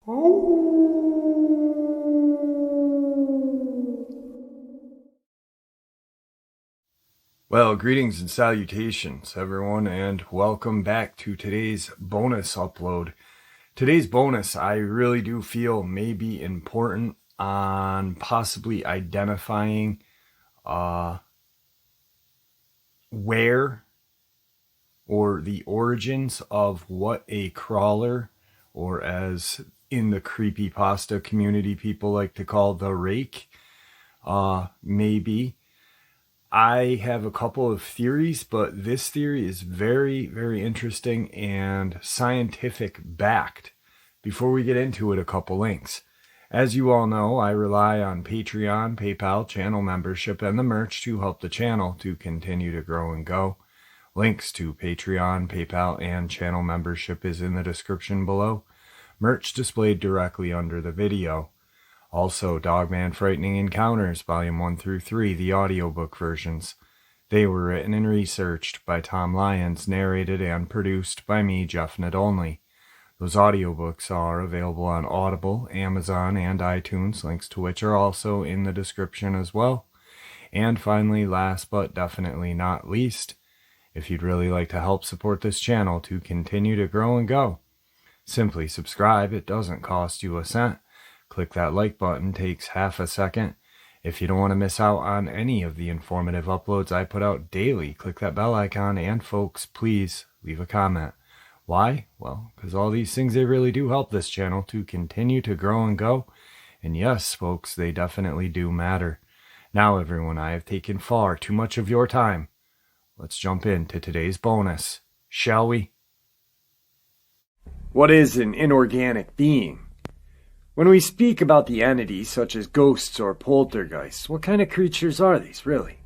Well, greetings and salutations, everyone, and welcome back to today's bonus upload. Today's bonus, I really do feel may be important on possibly identifying where or the origins of what a crawler, or as in the creepypasta community people like to call the rake, may be. I have a couple of theories, but this theory is very, very interesting and scientific backed. Before we get into it, a couple links. As you all know, I rely on Patreon, PayPal, channel membership, and the merch to help the channel to continue to grow and go. Links to Patreon, PayPal, and channel membership is in the description below. Merch displayed directly under the video. Also, Dogman Frightening Encounters, Volume 1 through 3, the audiobook versions. They were written and researched by Tom Lyons, narrated and produced by me, Jeff Nadolny. Those audiobooks are available on Audible, Amazon, and iTunes, links to which are also in the description as well. And finally, last but definitely not least, if you'd really like to help support this channel to continue to grow and go, simply subscribe. It doesn't cost you a cent. Click that like button, takes half a second. If you don't want to miss out on any of the informative uploads I put out daily, click that bell icon, and folks, please leave a comment. Why? Well, because all these things, they really do help this channel to continue to grow and go. And yes, folks, they definitely do matter. Now, everyone, I have taken far too much of your time. Let's jump into today's bonus, shall we? What is an inorganic being? When we speak about the entities such as ghosts or poltergeists, what kind of creatures are these, really?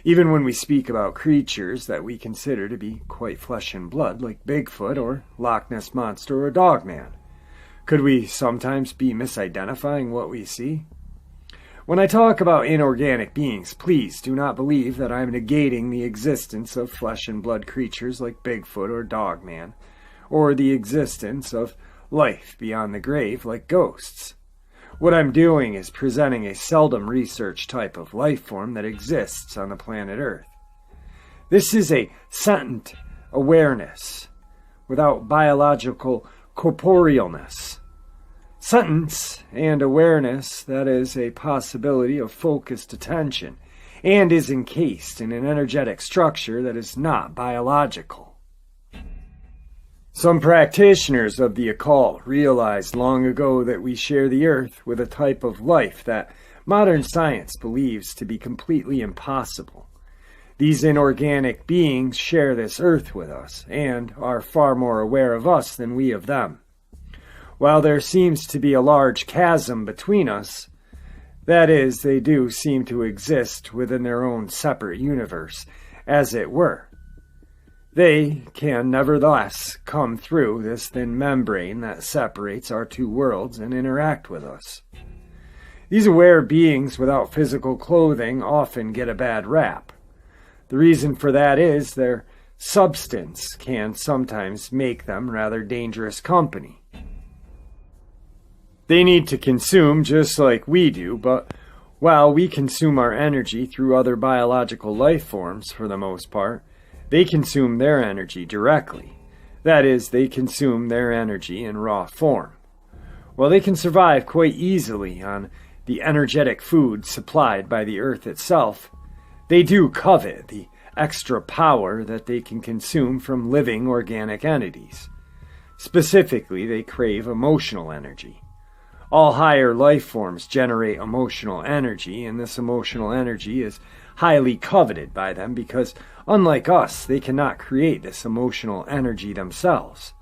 Even when we speak about creatures that we consider to be quite flesh and blood, like Bigfoot or Loch Ness Monster or Dogman, could we sometimes be misidentifying what we see? When I talk about inorganic beings, please do not believe that I'm negating the existence of flesh and blood creatures like Bigfoot or Dogman, or the existence of life beyond the grave like ghosts. What I'm doing is presenting a seldom researched type of life form that exists on the planet Earth. This is a sentient awareness without biological corporealness. Sentience and awareness that is a possibility of focused attention and is encased in an energetic structure that is not biological. Some practitioners of the occult realized long ago that we share the earth with a type of life that modern science believes to be completely impossible. These inorganic beings share this earth with us and are far more aware of us than we of them. While there seems to be a large chasm between us, that is, they do seem to exist within their own separate universe, as it were. They can nevertheless come through this thin membrane that separates our two worlds and interact with us. These aware beings without physical clothing often get a bad rap. The reason for that is their substance can sometimes make them rather dangerous company. They need to consume just like we do, but while we consume our energy through other biological life forms for the most part, they consume their energy directly. That is, they consume their energy in raw form. While they can survive quite easily on the energetic food supplied by the earth itself, they do covet the extra power that they can consume from living organic entities. Specifically, they crave emotional energy. All higher life forms generate emotional energy, and this emotional energy is highly coveted by them because, unlike us, they cannot create this emotional energy themselves.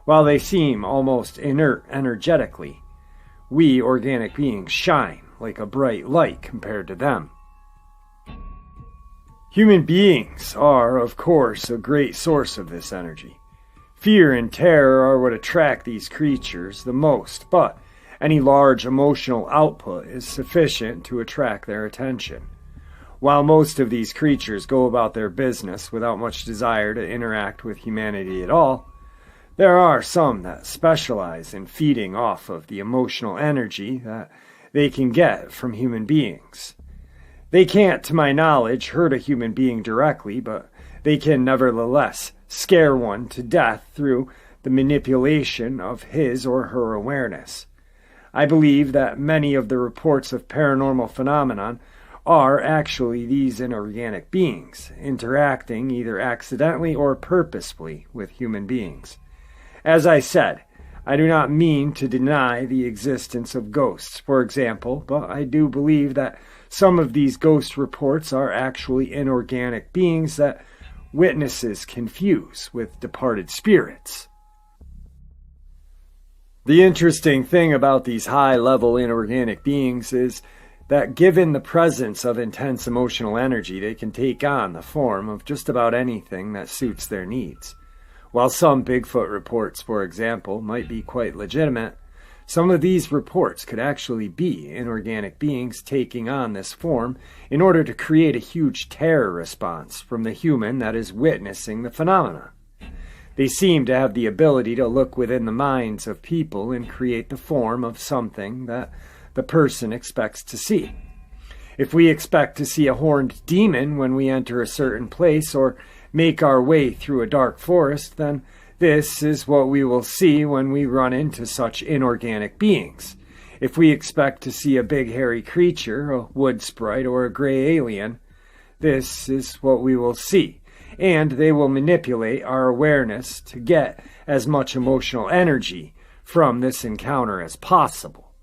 While they seem almost inert energetically, we organic beings shine like a bright light compared to them. Human beings are, of course, a great source of this energy. Fear and terror are what attract these creatures the most, but any large emotional output is sufficient to attract their attention. While most of these creatures go about their business without much desire to interact with humanity at all, There are some that specialize in feeding off of the emotional energy that they can get from human beings. They can't, to my knowledge, hurt a human being directly, but they can nevertheless scare one to death through the manipulation of his or her awareness. I believe that many of the reports of paranormal phenomenon are actually these inorganic beings interacting either accidentally or purposefully with human beings. As I said, I do not mean to deny the existence of ghosts, for example, but I do believe that some of these ghost reports are actually inorganic beings that witnesses confuse with departed spirits. The interesting thing about these high-level inorganic beings is that given the presence of intense emotional energy, they can take on the form of just about anything that suits their needs. While some Bigfoot reports, for example, might be quite legitimate, some of these reports could actually be inorganic beings taking on this form in order to create a huge terror response from the human that is witnessing the phenomenon. They seem to have the ability to look within the minds of people and create the form of something that the person expects to see. If we expect to see a horned demon when we enter a certain place or make our way through a dark forest, then this is what we will see when we run into such inorganic beings. If we expect to see a big hairy creature, a wood sprite, or a gray alien, this is what we will see, and they will manipulate our awareness to get as much emotional energy from this encounter as possible.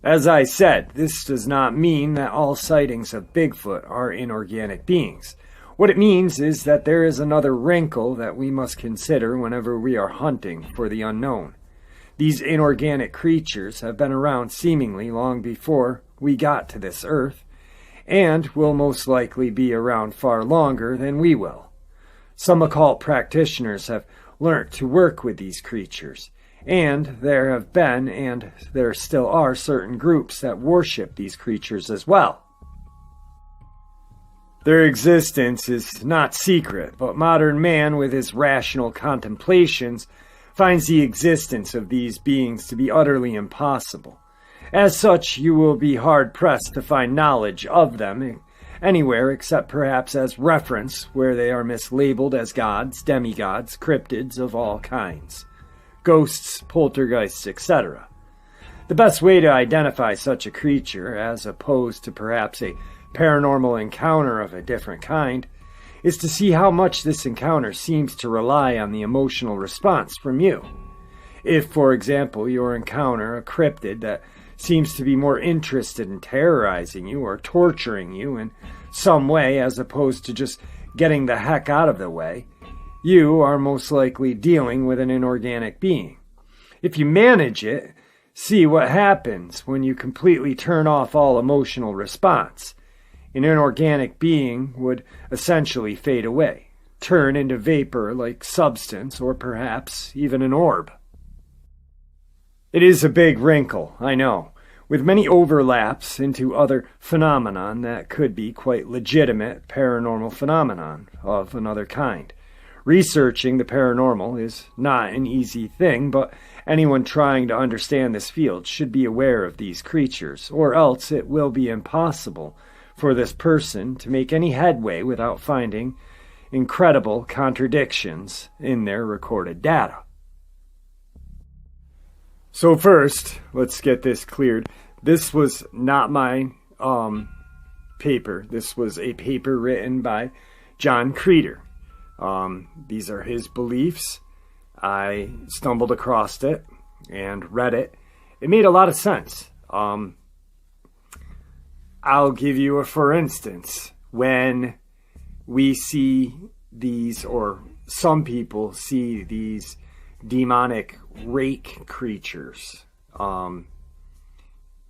As I said, this does not mean that all sightings of Bigfoot are inorganic beings. What it means is that there is another wrinkle that we must consider whenever we are hunting for the unknown. These inorganic creatures have been around seemingly long before we got to this earth, and will most likely be around far longer than we will. Some occult practitioners have learnt to work with these creatures, and there have been, and there still are, certain groups that worship these creatures as well. Their existence is not secret, but modern man, with his rational contemplations, finds the existence of these beings to be utterly impossible. As such, you will be hard-pressed to find knowledge of them anywhere except perhaps as reference, where they are mislabeled as gods, demigods, cryptids of all kinds, ghosts, poltergeists, etc. The best way to identify such a creature, as opposed to perhaps a paranormal encounter of a different kind, is to see how much this encounter seems to rely on the emotional response from you. If, for example, you encounter a cryptid that seems to be more interested in terrorizing you or torturing you in some way as opposed to just getting the heck out of the way, you are most likely dealing with an inorganic being. If you manage it, see what happens when you completely turn off all emotional response. An inorganic being would essentially fade away, turn into vapor-like substance, or perhaps even an orb. It is a big wrinkle, I know, with many overlaps into other phenomenon that could be quite legitimate paranormal phenomenon of another kind. Researching the paranormal is not an easy thing, but anyone trying to understand this field should be aware of these creatures, or else it will be impossible for this person to make any headway without finding incredible contradictions in their recorded data. So first, let's get this cleared. This was not my paper. This was a paper written by John Creeder. These are his beliefs. I stumbled across it and read it. It made a lot of sense. I'll give you a for instance. When we see these, or some people see these demonic rake creatures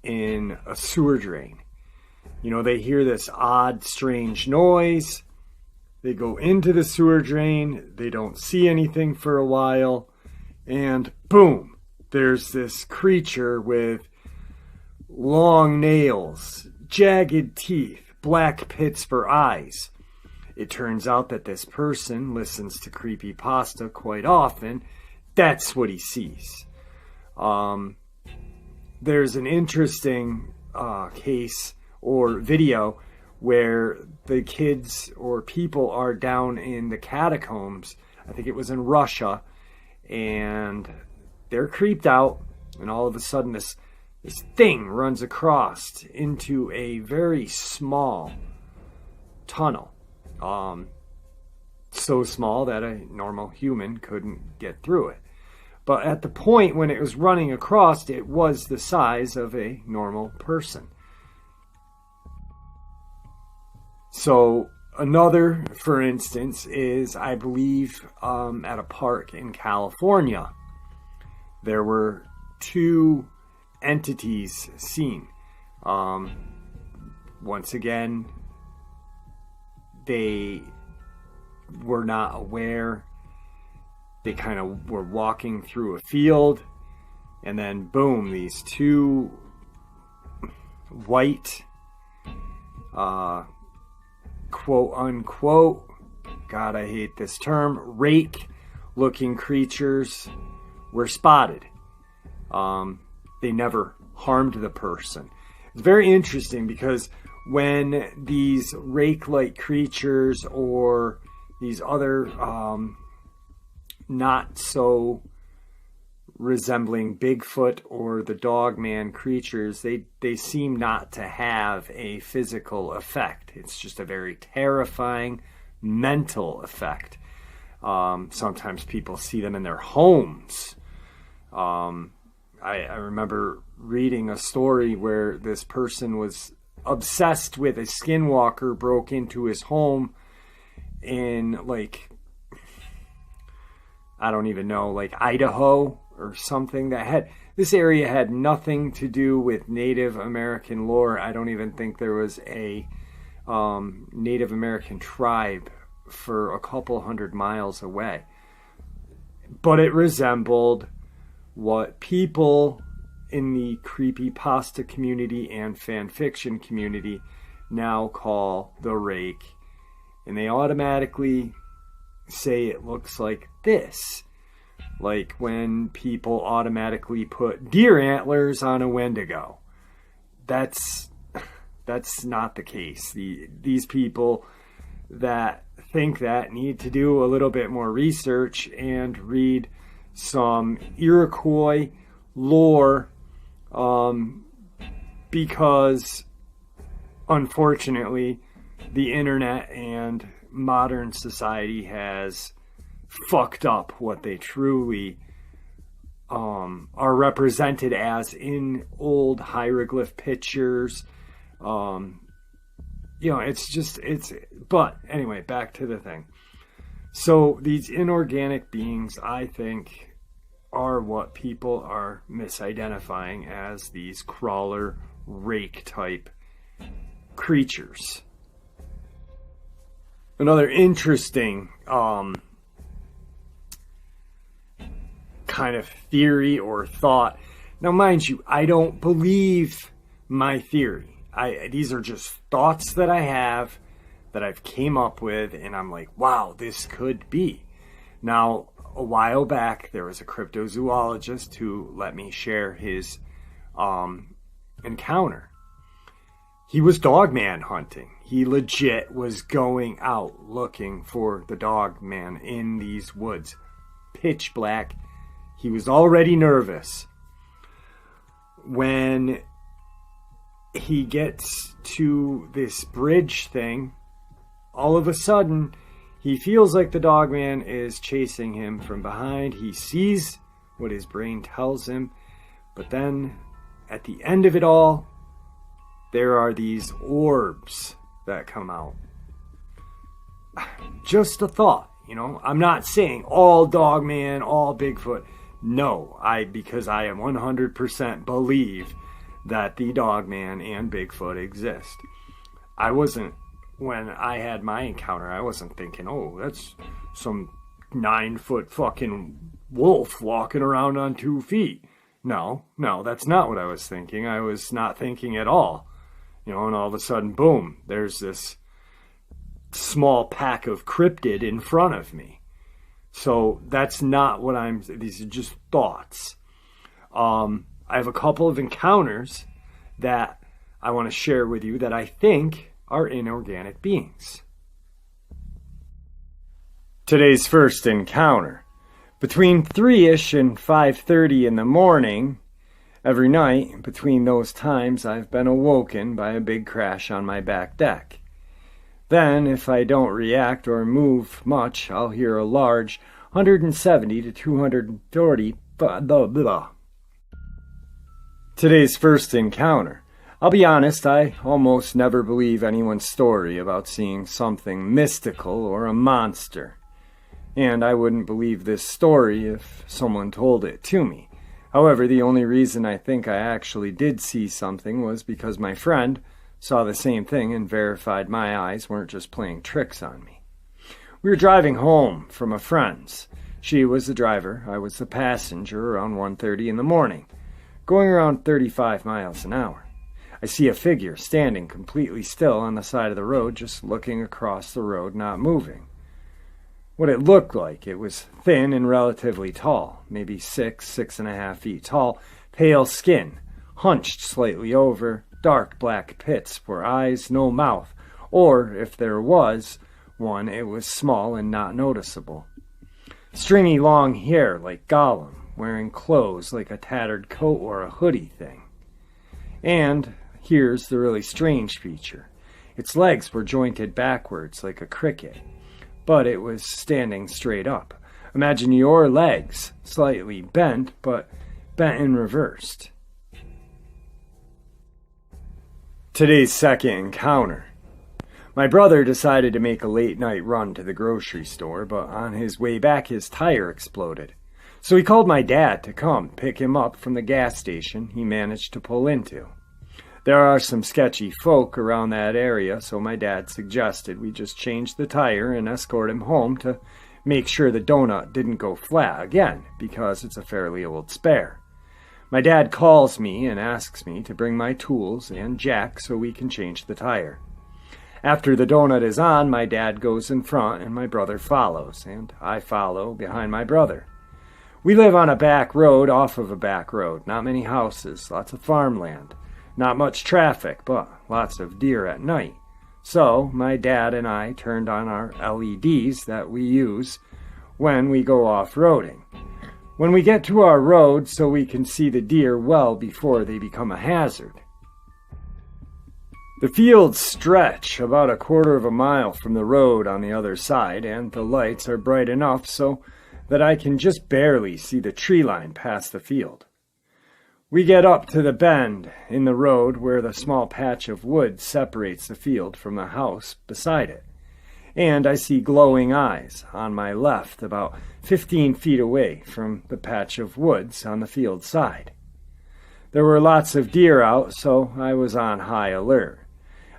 in a sewer drain. You know, they hear this odd, strange noise. They go into the sewer drain. They don't see anything for a while. And boom, there's this creature with long nails, jagged teeth, black pits for eyes. it turns out that this person listens to creepypasta quite often. That's what he sees. There's an interesting case or video where the kids or people are down in the catacombs. I think it was in Russia, and they're creeped out, and all of a sudden this thing runs across into a very small tunnel. So small that a normal human couldn't get through it. But at the point when it was running across, it was the size of a normal person. So another, for instance, is, I believe, at a park in California, there were two entities seen. Once again, they were not aware. They kind of were walking through a field, and then boom, these two white, quote unquote, God, I hate this term, rake looking creatures were spotted. They never harmed the person. It's very interesting because when these rake-like creatures or these other not so resembling Bigfoot or the Dogman creatures, they seem not to have a physical effect. It's just a very terrifying mental effect. Sometimes people see them in their homes. I remember reading a story where this person was obsessed with a skinwalker, broke into his home in, like, I don't even know, like Idaho or something. This area had nothing to do with Native American lore. I don't even think there was a Native American tribe for a couple 100 miles away. But it resembled what people in the creepypasta community and fan fiction community now call the rake. And they automatically say it looks like this. Like when people automatically put deer antlers on a Wendigo. That's not the case. These people that think that need to do a little bit more research and read some Iroquois lore, because unfortunately the internet and modern society has fucked up what they truly are represented as in old hieroglyph pictures. But anyway, back to the thing. So these inorganic beings, I think, are what people are misidentifying as these crawler, rake type creatures. Another interesting kind of theory or thought. Now, mind you, I don't believe my theory. These are just thoughts that I have that I've came up with, and I'm like, wow, this could be. Now, a while back, there was a cryptozoologist who let me share his encounter. He was dogman hunting. He legit was going out looking for the dogman in these woods. Pitch black. He was already nervous. When he gets to this bridge thing, all of a sudden, he feels like the dogman is chasing him from behind. He sees what his brain tells him. But then, at the end of it all, there are these orbs that come out. Just a thought, you know. I'm not saying all Dogman, all Bigfoot. No, because I am 100% believe that the Dogman and Bigfoot exist. When I had my encounter, I wasn't thinking, oh, that's some 9-foot fucking wolf walking around on 2 feet. No, that's not what I was thinking. I was not thinking at all. You know, and all of a sudden, boom, there's this small pack of cryptid in front of me. So that's not what these are just thoughts. I have a couple of encounters that I want to share with you that I think are inorganic beings. Today's first encounter. Between 3-ish and 5:30 in the morning, every night, between those times, I've been awoken by a big crash on my back deck. Then, if I don't react or move much, I'll hear a large 170 to 240 blah, blah, blah. Today's first encounter. I'll be honest, I almost never believe anyone's story about seeing something mystical or a monster. And I wouldn't believe this story if someone told it to me. However, the only reason I think I actually did see something was because my friend saw the same thing and verified my eyes weren't just playing tricks on me. We were driving home from a friend's. She was the driver, I was the passenger around 1:30 in the morning, going around 35 miles an hour. I see a figure standing completely still on the side of the road, just looking across the road, not moving. What it looked like, it was thin and relatively tall, maybe 6.5 feet tall, pale skin, hunched slightly over, dark black pits for eyes, no mouth, or if there was one, it was small and not noticeable. Stringy long hair like Gollum, wearing clothes like a tattered coat or a hoodie thing. And here's the really strange feature. Its legs were jointed backwards like a cricket, but it was standing straight up. Imagine your legs, slightly bent, but bent and reversed. Today's second encounter. My brother decided to make a late-night run to the grocery store, but on his way back his tire exploded. So he called my dad to come pick him up from the gas station he managed to pull into. There are some sketchy folk around that area, so my dad suggested we just change the tire and escort him home to make sure the donut didn't go flat again, because it's a fairly old spare. My dad calls me and asks me to bring my tools and jack so we can change the tire. After the donut is on, my dad goes in front and my brother follows, and I follow behind my brother. We live on a back road off of a back road, not many houses, lots of farmland. Not much traffic, but lots of deer at night. So, my dad and I turned on our LEDs that we use when we go off-roading. When we get to our road, so we can see the deer well before they become a hazard. The fields stretch about 1/4 mile from the road on the other side, and the lights are bright enough so that I can just barely see the tree line past the field. We get up to the bend in the road where the small patch of wood separates the field from the house beside it, and I see glowing eyes on my left about 15 feet away from the patch of woods on the field side. There were lots of deer out, so I was on high alert.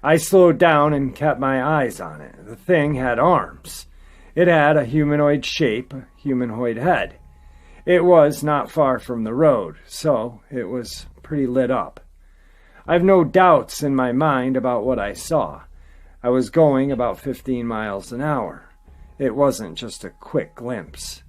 I slowed down and kept my eyes on it. The thing had arms. It had a humanoid shape, a humanoid head. It was not far from the road, so it was pretty lit up. I have no doubts in my mind about what I saw. I was going about 15 miles an hour. It wasn't just a quick glimpse.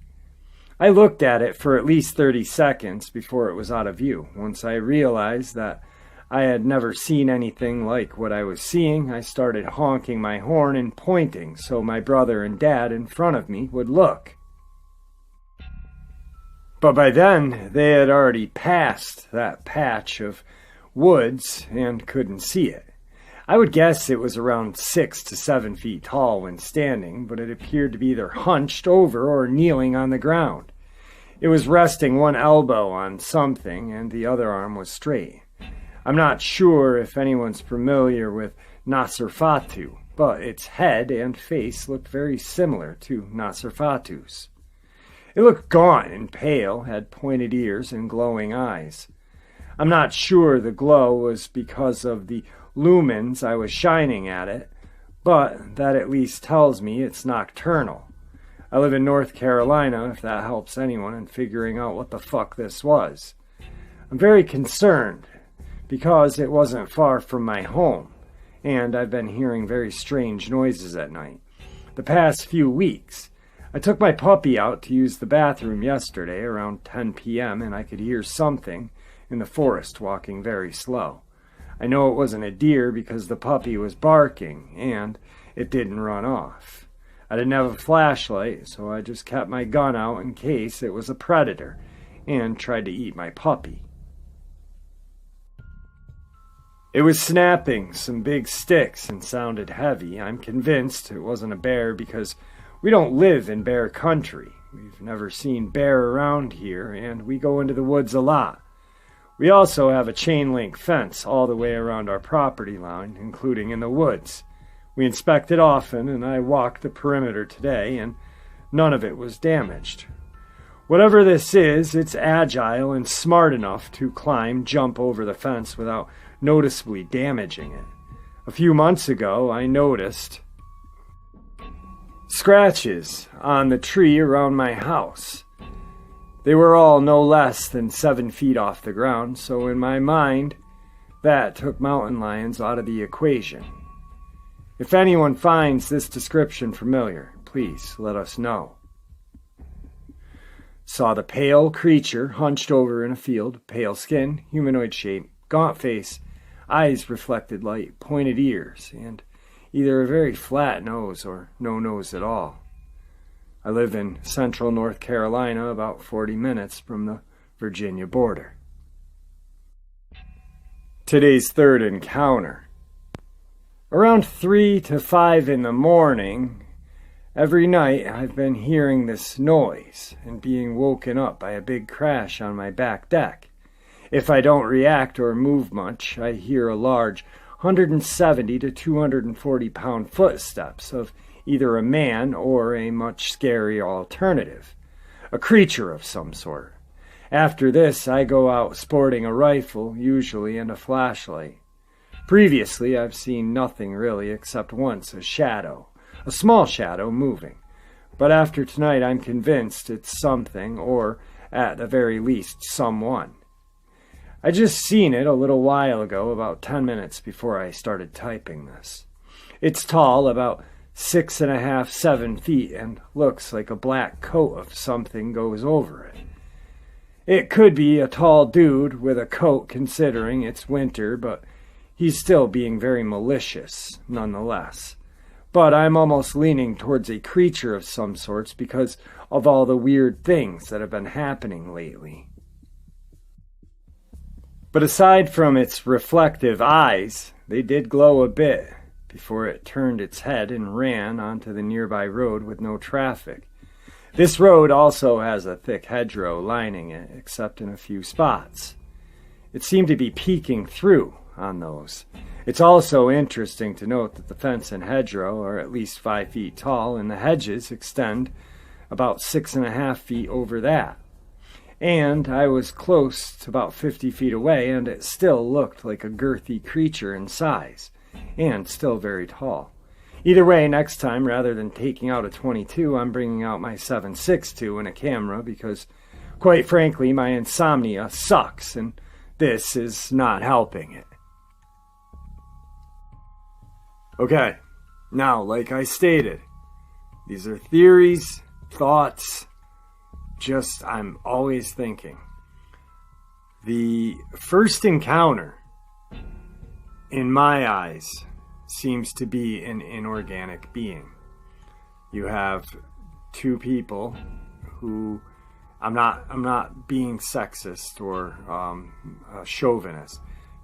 I looked at it for at least 30 seconds before it was out of view. Once I realized that I had never seen anything like what I was seeing, I started honking my horn and pointing so my brother and dad in front of me would look. But by then, they had already passed that patch of woods and couldn't see it. I would guess it was around 6 to 7 feet tall when standing, but it appeared to be either hunched over or kneeling on the ground. It was resting one elbow on something, and the other arm was straight. I'm not sure if anyone's familiar with Nosferatu, but its head and face looked very similar to Nosferatu's. It looked gaunt and pale, had pointed ears and glowing eyes. I'm not sure the glow was because of the lumens I was shining at it, but that at least tells me it's nocturnal. I live in North Carolina, if that helps anyone in figuring out what the fuck this was. I'm very concerned, because it wasn't far from my home, and I've been hearing very strange noises at night. The past few weeks, I took my puppy out to use the bathroom yesterday around 10 p.m. and I could hear something in the forest walking very slow. I know it wasn't a deer because the puppy was barking and it didn't run off. I didn't have a flashlight, so I just kept my gun out in case it was a predator and tried to eat my puppy. It was snapping some big sticks and sounded heavy. I'm convinced it wasn't a bear because we don't live in bear country. We've never seen bear around here, and we go into the woods a lot. We also have a chain link fence all the way around our property line, including in the woods. We inspect it often, and I walked the perimeter today, and none of it was damaged. Whatever this is, it's agile and smart enough to jump over the fence without noticeably damaging it. A few months ago, I noticed scratches on the tree around my house. They were all no less than 7 feet off the ground, so in my mind, that took mountain lions out of the equation. If anyone finds this description familiar, please let us know. Saw the pale creature hunched over in a field, pale skin, humanoid shape, gaunt face, eyes reflected light, pointed ears, and either a very flat nose or no nose at all. I live in central North Carolina, about 40 minutes from the Virginia border. Today's third encounter. Around 3 to 5 in the morning, every night I've been hearing this noise and being woken up by a big crash on my back deck. If I don't react or move much, I hear a large 170 to 240 pound footsteps of either a man or a much scarier alternative, a creature of some sort. After this, I go out sporting a rifle, usually, and a flashlight. Previously, I've seen nothing really except once a shadow, a small shadow moving. But after tonight, I'm convinced it's something, or at the very least, someone. I just seen it a little while ago, about 10 minutes before I started typing this. It's tall, about 6.5, 7 feet, and looks like a black coat of something goes over it. It could be a tall dude with a coat considering it's winter, but he's still being very malicious, nonetheless. But I'm almost leaning towards a creature of some sorts because of all the weird things that have been happening lately. But aside from its reflective eyes, they did glow a bit before it turned its head and ran onto the nearby road with no traffic. This road also has a thick hedgerow lining it, except in a few spots. It seemed to be peeking through on those. It's also interesting to note that the fence and hedgerow are at least 5 feet tall, and the hedges extend about 6.5 feet over that. And I was close to about 50 feet away, and it still looked like a girthy creature in size, and still very tall. Either way, next time, rather than taking out a .22, I'm bringing out my 7.62 and a camera because, quite frankly, my insomnia sucks, and this is not helping it. Okay, now, like I stated, these are theories, thoughts, I'm always thinking. The first encounter, in my eyes, seems to be an inorganic being. You have two people who, I'm not being sexist or chauvinist.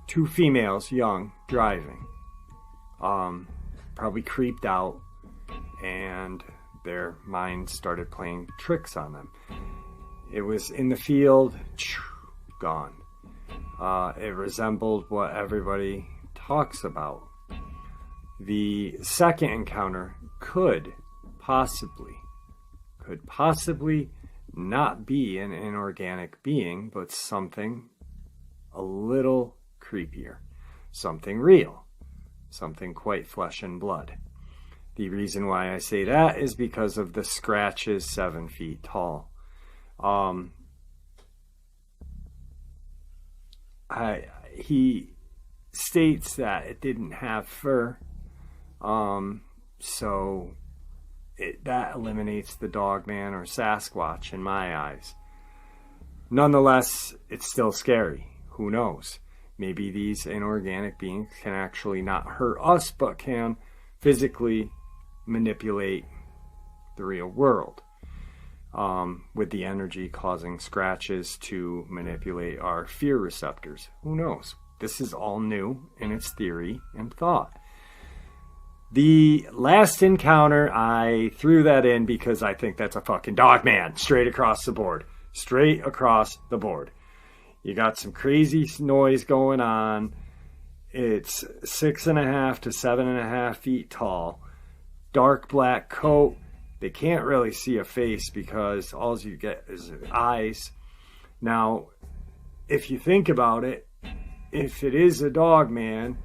Two females, young, driving, probably creeped out, and their minds started playing tricks on them. It was in the field, gone. It resembled what everybody talks about. The second encounter could possibly not be an inorganic being, but something a little creepier, something real, something quite flesh and blood. The reason why I say that is because of the scratches 7 feet tall. He states that it didn't have fur. So that eliminates the Dogman or Sasquatch in my eyes. Nonetheless, it's still scary. Who knows? Maybe these inorganic beings can actually not hurt us, but can physically manipulate the real world, with the energy causing scratches to manipulate our fear receptors. Who knows? This is all new in its theory and thought. The last encounter, I threw that in because I think that's a fucking Dogman, straight across the board. Straight across the board. You got some crazy noise going on. It's 6.5 to 7.5 feet tall. Dark black coat. They can't really see a face because all you get is eyes. Now, if you think about it, if it is a Dogman,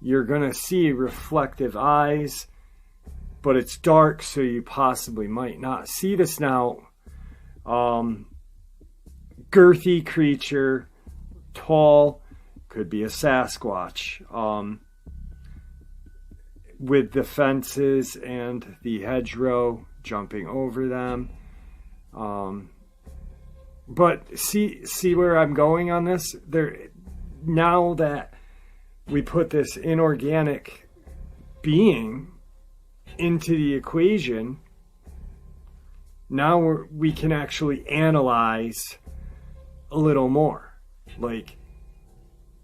you're going to see reflective eyes, but it's dark, so you possibly might not see the snout. Girthy creature, tall, could be a Sasquatch, with the fences and the hedgerow jumping over them. But see where I'm going on this? Now that we put this inorganic being into the equation, now we can actually analyze a little more. Like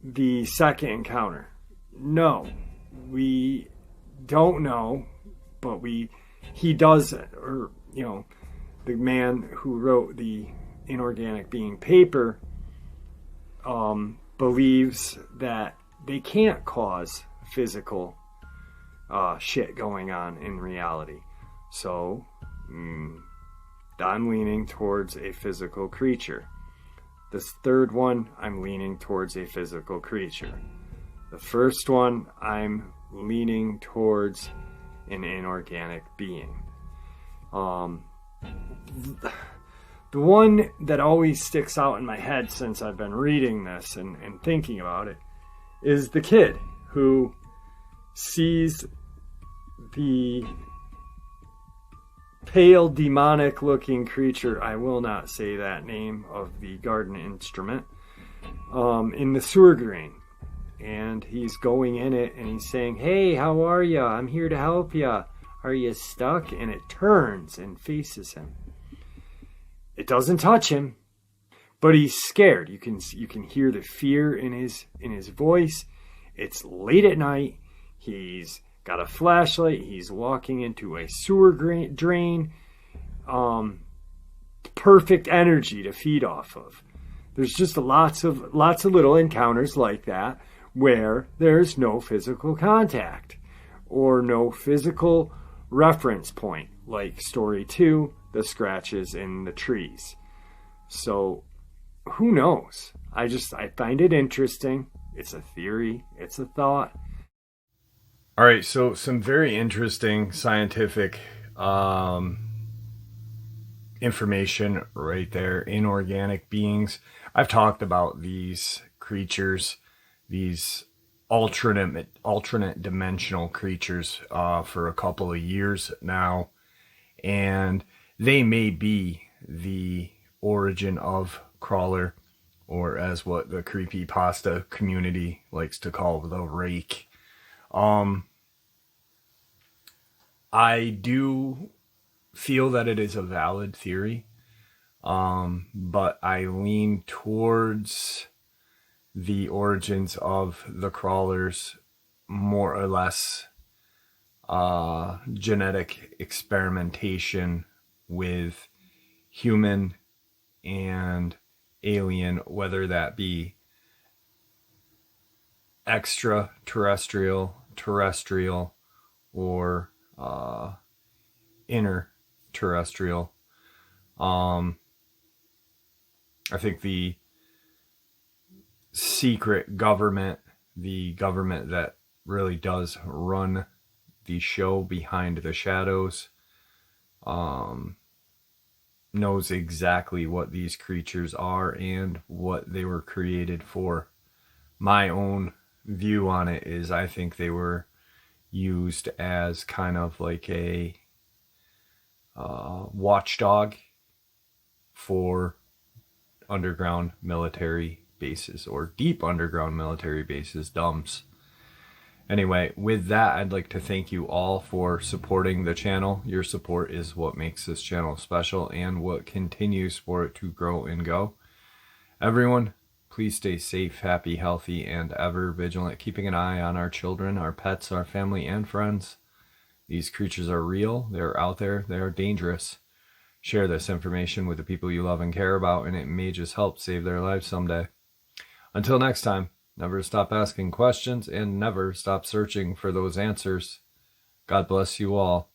the second encounter. No, we don't know, but he does, or, you know, the man who wrote the inorganic being paper believes that they can't cause physical shit going on in reality. So I'm leaning towards a physical creature. This third one, I'm leaning towards a physical creature. The first one, I'm leaning towards an inorganic being. The one that always sticks out in my head since I've been reading this and thinking about it is the kid who sees the pale, demonic-looking creature, I will not say that name, of the garden instrument, in the sewer drain. And he's going in it, and he's saying, "Hey, how are ya? I'm here to help ya. Are you stuck?" And it turns and faces him. It doesn't touch him, but he's scared. You can hear the fear in his voice. It's late at night. He's got a flashlight. He's walking into a sewer drain. Perfect energy to feed off of. There's just lots of little encounters like that where there's no physical contact or no physical reference point, like story 2, the scratches in the trees. So who knows? I find it interesting. It's a theory. It's a thought. All right, so some very interesting scientific information right there. Inorganic beings. I've talked about these creatures, these alternate dimensional creatures for a couple of years now, and they may be the origin of crawler, or as what the creepypasta community likes to call the rake. I do feel that it is a valid theory, but I lean towards the origins of the crawlers more or less genetic experimentation with human and alien, whether that be extraterrestrial, terrestrial, or interterrestrial. I think the secret government, the government that really does run the show behind the shadows, knows exactly what these creatures are and what they were created for. My own view on it is I think they were used as kind of like a watchdog for underground military bases or deep underground military bases, DUMBs. Anyway, with that, I'd like to thank you all for supporting the channel. Your support is what makes this channel special and what continues for it to grow and go. Everyone, please stay safe, happy, healthy, and ever vigilant, keeping an eye on our children, our pets, our family, and friends. These creatures are real, they're out there, they are dangerous. Share this information with the people you love and care about, and it may just help save their lives someday. Until next time, never stop asking questions and never stop searching for those answers. God bless you all.